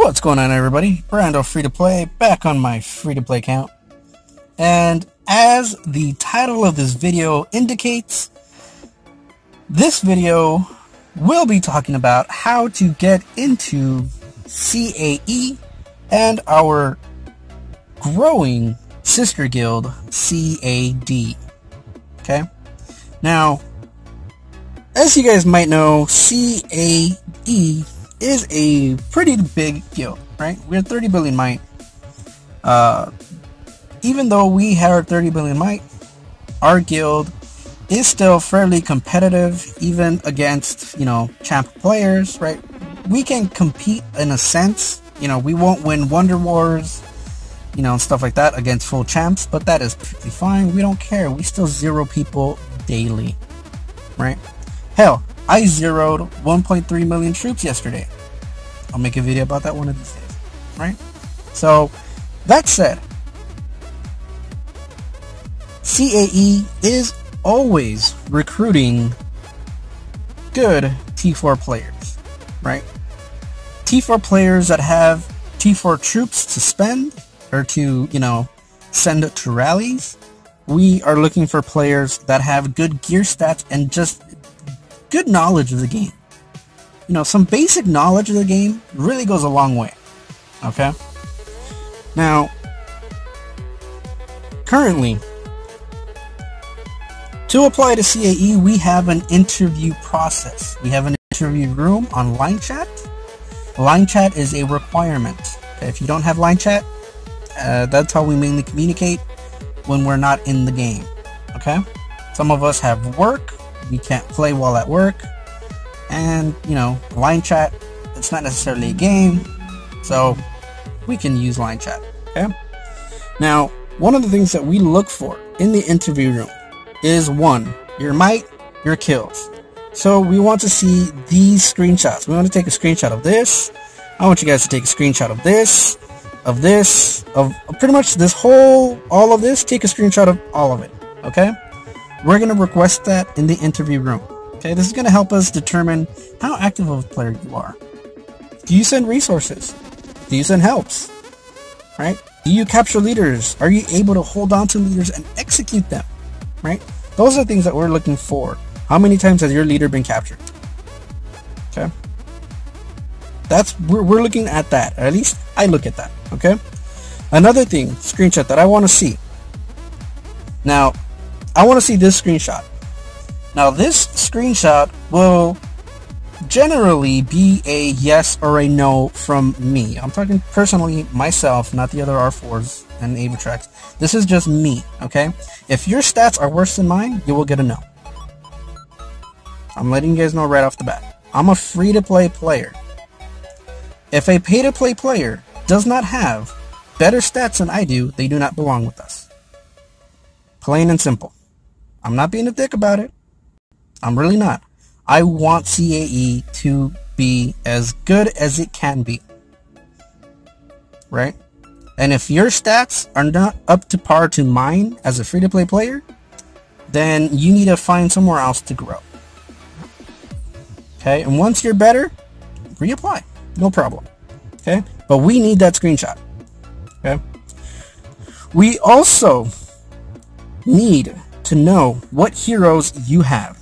What's going on, everybody? Brando free to play, back on my free to play account. And as the title of this video indicates, this video will be talking about how to get into CaE and our growing sister guild, CAD. Okay? Now, as you guys might know, CaE is a pretty big guild, right? We're 30 billion might. Even though we have 30 billion might, our guild is still fairly competitive, even against, champ players, right? We can compete in a sense. We won't win Wonder Wars, and stuff like that against full champs, but that is perfectly fine. We don't care. We still zero people daily, right? Hell, I zeroed 1.3 million troops yesterday. I'll make a video about that one of these days, right? So, that said, CaE is always recruiting good T4 players, right? T4 players that have T4 troops to spend or to, send to rallies. We are looking for players that have good gear stats and just good knowledge of the game. Some basic knowledge of the game really goes a long way. Okay? Now, currently, to apply to CaE, we have an interview process. We have an interview room on line chat. Line chat is a requirement. Okay? If you don't have line chat, that's how we mainly communicate when we're not in the game. Okay? Some of us have work. We can't play while at work. And, line chat, it's not necessarily a game. So, we can use line chat. Okay? Now, one of the things that we look for in the interview room is, one, your might, your kills. So we want to see these screenshots. We want to take a screenshot of this. I want you guys to take a screenshot of this, of pretty much this whole, all of this. Take a screenshot of all of it. Okay? We're going to request that in the interview room. Okay? This is going to help us determine how active of a player you are. Do you send resources? Do you send helps? Right? Do you capture leaders? Are you able to hold on to leaders and execute them? Right? Those are things that we're looking for. How many times has your leader been captured? Okay? We're looking at that. Or at least I look at that. Okay? Another thing, screenshot that I want to see. Now, I want to see this screenshot. Now, this screenshot will generally be a yes or a no from me. I'm talking personally myself, not the other R4s and Avatrax. This is just me, okay? If your stats are worse than mine, you will get a no. I'm letting you guys know right off the bat. I'm a free-to-play player. If a pay-to-play player does not have better stats than I do, they do not belong with us. Plain and simple. I'm not being a dick about it. I'm really not. I want CaE to be as good as it can be. Right? And if your stats are not up to par to mine as a free-to-play player, then you need to find somewhere else to grow. Okay? And once you're better, reapply. No problem. Okay? But we need that screenshot. Okay? We also need to know what heroes you have.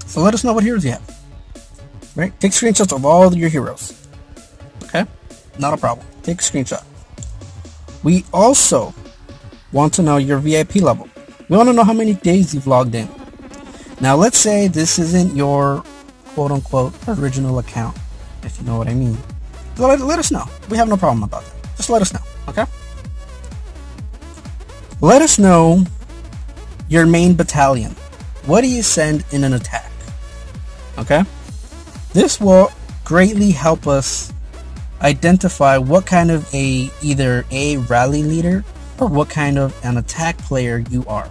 So let us know what heroes you have. Right? Take screenshots of all your heroes. Okay? Not a problem. Take a screenshot. We also want to know your VIP level. We want to know how many days you've logged in. Now let's say this isn't your quote-unquote original account, if you know what I mean. Let us know. We have no problem about that. Just let us know. Okay? Let us know your main battalion. What do you send in an attack? Okay? This will greatly help us identify what kind of either a rally leader or what kind of an attack player you are.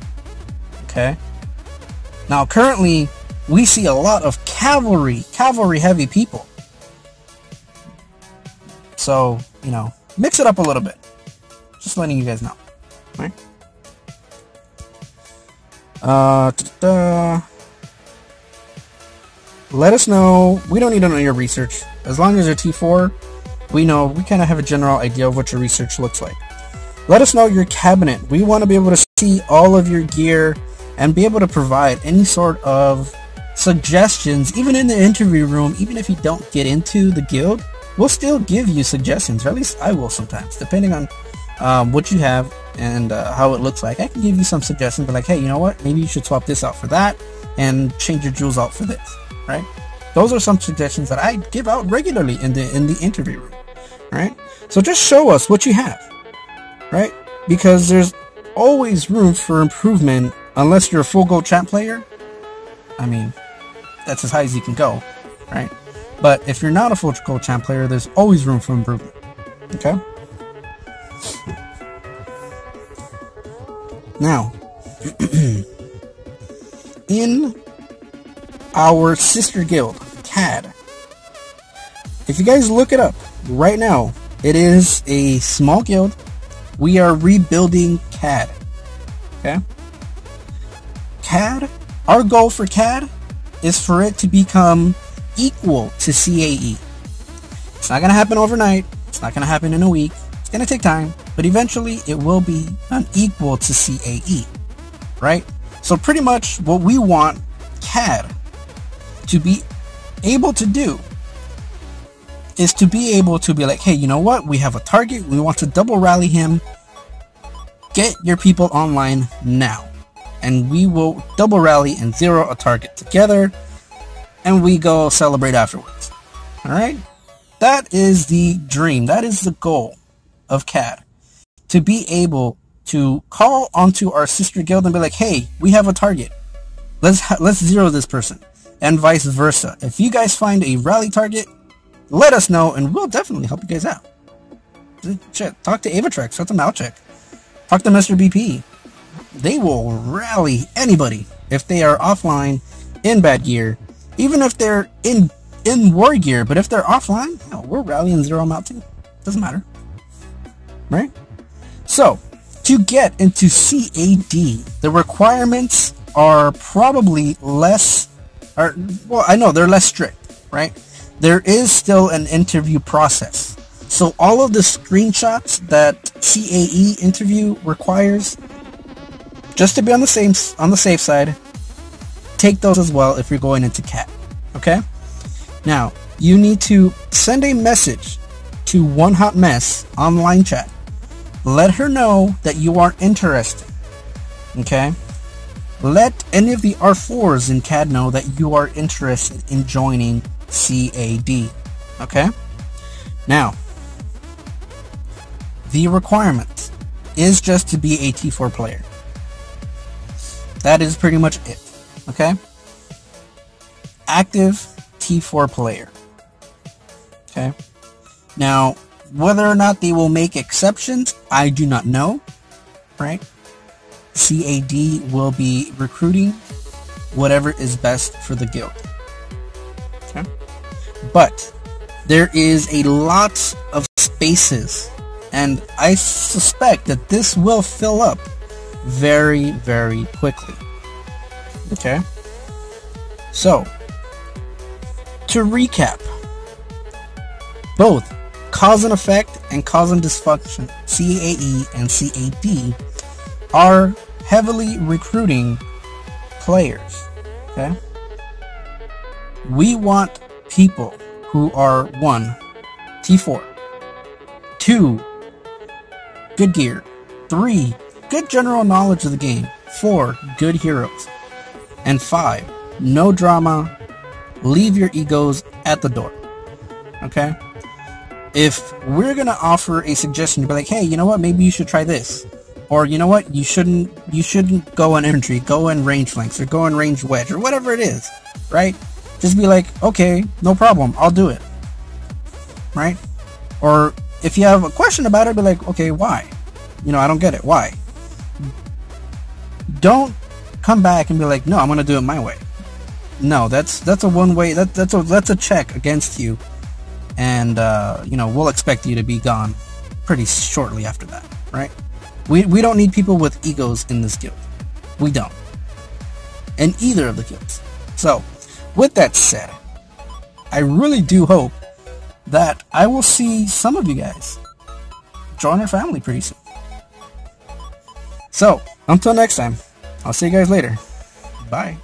Okay? Now currently we see a lot of cavalry heavy people. So, mix it up a little bit. Just letting you guys know. Right? Let us know. We don't need to know your research. As long as you're T4, we kind of have a general idea of what your research looks like. Let us know your cabinet. We want to be able to see all of your gear and be able to provide any sort of suggestions, even in the interview room. Even if you don't get into the guild, we'll still give you suggestions, or at least I will sometimes, depending on what you have and how it looks like. I can give you some suggestions, but like, hey, you know what? Maybe you should swap this out for that and change your jewels out for this, right? Those are some suggestions that I give out regularly in the interview room, right? So just show us what you have, right? Because there's always room for improvement. Unless you're a full gold champ player, I mean, that's as high as you can go, right? But if you're not a full gold champ player, there's always room for improvement. Okay? Now, in our sister guild, CAD, if you guys look it up right now, it is a small guild. We are rebuilding CAD. Okay? CAD, our goal for CAD is for it to become equal to CaE. It's not going to happen overnight. It's not going to happen in a week. It's going to take time, but eventually it will be equal to CaE, right? So pretty much what we want CAD to be able to do is to be able to be like, hey, you know what? We have a target. We want to double rally him. Get your people online now. And we will double rally and zero a target together, and we go celebrate afterwards. Alright? That is the dream. That is the goal of CAD. To be able to call onto our sister guild and be like, hey, we have a target. Let's zero this person. And vice versa. If you guys find a rally target, let us know and we'll definitely help you guys out. Shit, talk to Avatrex, talk to Malchek, talk to Mr. BP. They will rally anybody if they are offline in bad gear, even if they're in war gear. But if they're offline, hell, we're rallying zero them out too. Doesn't matter, right? So to get into CAD, the requirements are probably less, well, I know they're less strict, right? There is still an interview process. So all of the screenshots that CaE interview requires, just to be on the safe side, take those as well if you're going into CAD. Okay? Now, you need to send a message to One Hot Mess online chat. Let her know that you are interested. Okay? Let any of the R4s in CAD know that you are interested in joining CAD. Okay? Now, the requirement is just to be a T4 player. That is pretty much it. Okay? Active T4 player. Okay? Now, whether or not they will make exceptions, I do not know. Right? CAD will be recruiting whatever is best for the guild. Okay? But there is a lot of spaces, and I suspect that this will fill up very, very quickly. Okay? So, to recap, both cause and effect and cause and dysfunction, CaE and CAD, are heavily recruiting players. Okay? We want people who are 1, T4, 2, good gear, 3, good general knowledge of the game, 4, good heroes, and 5, no drama, leave your egos at the door. Okay? If we're gonna offer a suggestion to be like, hey, you know what, maybe you should try this, or you know what, you shouldn't go on infantry, go in range flanks, or go in range wedge, or whatever it is, right? Just be like, okay, no problem, I'll do it, right? Or if you have a question about it, be like, okay, why? You know, I don't get it, why? Don't come back and be like, no, I'm gonna do it my way. No, that's a one-way, that's a check against you, and you know, we'll expect you to be gone pretty shortly after that, right? We don't need people with egos in this guild. We don't. In either of the guilds. So, with that said, I really do hope that I will see some of you guys join our family pretty soon. So, until next time, I'll see you guys later. Bye.